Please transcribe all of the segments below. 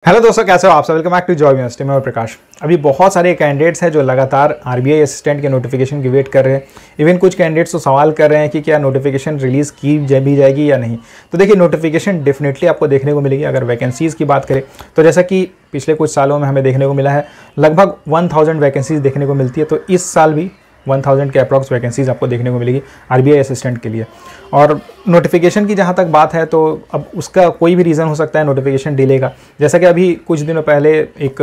Hello दोस्तों, कैसे हो आप सब। Welcome back to job university में। प्रकाश। अभी बहुत सारे कैंडिडेट्स हैं जो लगातार आरबीआई असिस्टेंट के नोटिफिकेशन की वेट कर रहे हैं। इवन कुछ कैंडिडेट्स तो सवाल कर रहे हैं कि क्या नोटिफिकेशन रिलीज़ की भी जाएगी या नहीं। तो देखिए, नोटिफिकेशन डेफिनेटली आपको देखने को मिलेगी। अगर वैकेंसीज़ की बात करें तो जैसा कि पिछले कुछ सालों में हमें देखने को मिला है, लगभग 1000 वैकेंसीज़ देखने को मिलती है। तो इस साल भी 1000 के अप्रॉक्स वैकेंसीज़ आपको देखने को मिलेगी आरबीआई असिस्टेंट के लिए। और नोटिफिकेशन की जहाँ तक बात है तो अब उसका कोई भी रीज़न हो सकता है नोटिफिकेशन डिले का। जैसा कि अभी कुछ दिनों पहले एक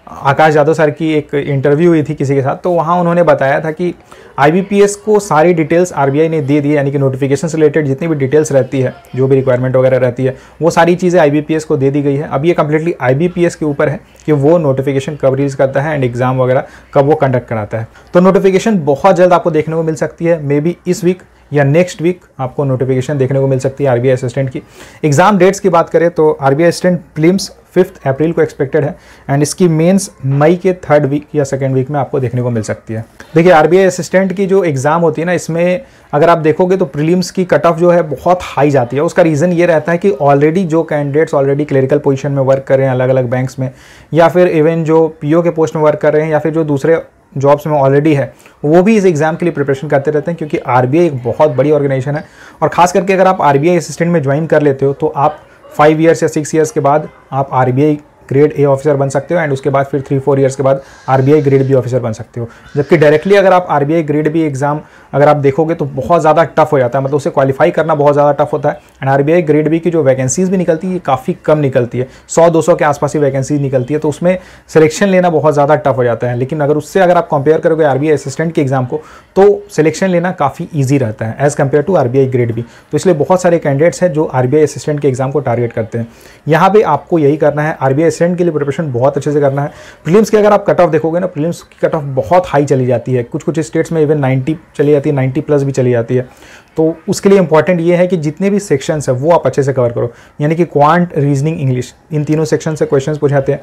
आकाश यादव सर की एक इंटरव्यू हुई थी किसी के साथ, तो वहाँ उन्होंने बताया था कि आईबीपीएस को सारी डिटेल्स आरबीआई ने दे दी है। यानी कि नोटिफिकेशन से रिलेटेड जितनी भी डिटेल्स रहती है, जो भी रिक्वायरमेंट वगैरह रहती है, वो सारी चीज़ें आईबीपीएस को दे दी गई है। अब ये कम्प्लीटली आईबीपीएस के ऊपर है कि वो नोटिफिकेशन कब रिलीज़ करता है एंड एग्जाम वगैरह कब वो कंडक्ट कराता है। तो नोटिफिकेशन बहुत जल्द आपको देखने को मिल सकती है। मे बी इस वीक या नेक्स्ट वीक आपको नोटिफिकेशन देखने को मिल सकती है आरबीआई असिस्टेंट की। एग्जाम डेट्स की बात करें तो आरबीआई असिस्टेंट प्रीलिम्स 5 अप्रैल को एक्सपेक्टेड है एंड इसकी मेंस मई के 3rd वीक या 2nd वीक में आपको देखने को मिल सकती है। देखिए, आरबीआई असिस्टेंट की जो एग्जाम होती है ना, इसमें अगर आप देखोगे तो प्रीलिम्स की कट ऑफ जो है बहुत हाई जाती है। उसका रीज़न ये रहता है कि ऑलरेडी जो कैंडिडेट्स ऑलरेडी क्लरिकल पोजीशन में वर्क कर रहे हैं अलग अलग बैंक्स में, या फिर इवन जो पीओ के पोस्ट में वर्क कर रहे हैं, या फिर जो दूसरे जॉब्स में ऑलरेडी है, वो भी इस एग्ज़ाम के लिए प्रिपरेशन करते रहते हैं। क्योंकि आरबीआई एक बहुत बड़ी ऑर्गेनाइजेशन है और ख़ास करके अगर आप आरबीआई असिस्टेंट में ज्वाइन कर लेते हो तो आप 5 ईयर्स या 6 ईयर्स के बाद आप आरबीआई ग्रेड ए ऑफिसर बन सकते हो एंड उसके बाद फिर 3-4 ईयर्स के बाद आरबीआई ग्रेड बी ऑफिसर बन सकते हो। जबकि डायरेक्टली अगर आप आरबीआई ग्रेड बी एग्जाम अगर आप देखोगे तो बहुत ज़्यादा टफ हो जाता है, मतलब उसे क्वालिफाई करना बहुत ज़्यादा टफ होता है। एंड आरबीआई ग्रेड बी की जो वैकेंसीज़ भी निकलती है काफ़ी कम निकलती है, 100-200 के आसपास ही वैकेंसीज निकलती है। तो उसमें सिलेक्शन लेना बहुत ज़्यादा टफ हो जाता है। लेकिन अगर उससे अगर आप कंपेयर करोगे आरबीआई असिस्टेंट के एग्जाम को, तो सिलेक्शन लेना काफ़ी ईजी रहता है as compare to RBI grade B. तो इसलिए बहुत सारे कैंडिडेट्स हैं जो आरबीआई असिस्टेंट के एग्जाम को टारगेट करते हैं। यहाँ पे आपको यही करना है, आरबीआई असिस्टेंट के लिए प्रिपरेशन बहुत अच्छे से करना है। प्रीलिम्स की अगर आप कट ऑफ देखोगे ना, प्रीलिम्स की कट ऑफ बहुत हाई चली जाती है। कुछ स्टेट्स में इवन 90 चली जाती है, 90+ भी चली जाती है। तो उसके लिए इंपॉर्टेंट ये है कि जितने भी सेक्शंस है वो आप अच्छे से कवर करो। यानी कि क्वांट, रीजनिंग, इंग्लिश, इन तीनों सेक्शन से क्वेश्चंस पूछाते हैं।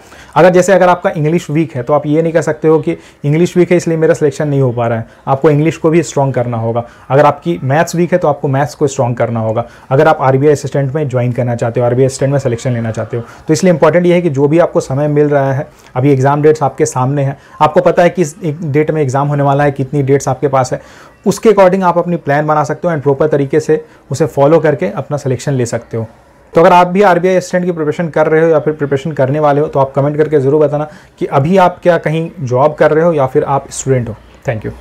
अगर आपका इंग्लिश वीक है तो आप ये नहीं कह सकते हो कि इंग्लिश वीक है इसलिए मेरा सिलेक्शन नहीं हो पा रहा है। आपको इंग्लिश को भी स्ट्रॉन्ग करना होगा। अगर आपकी मैथ्स वीक है तो आपको मैथ्स को स्ट्रॉन्ग करना होगा। अगर आप आरबीआई असिस्टेंट में ज्वाइन करना चाहते हो, आरबीआई असिस्टेंट में सिलेक्शन लेना चाहते हो, तो इसलिए इंपॉर्टेंट ये है कि जो भी आपको समय मिल रहा है, अभी एग्जाम डेट्स आपके सामने हैं, आपको पता है किस डेट में एग्जाम होने वाला है, कितनी डेट्स आपके पास है, उसके अकॉर्डिंग आप अपनी प्लान बना सकते हो एंड प्रॉपर तरीके से उसे फॉलो करके अपना सिलेक्शन ले सकते हो। तो अगर आप भी आरबीआई असिस्टेंट की प्रिपरेशन कर रहे हो या फिर प्रिपरेशन करने वाले हो तो आप कमेंट करके ज़रूर बताना कि अभी आप क्या कहीं जॉब कर रहे हो या फिर आप स्टूडेंट हो। Thank you.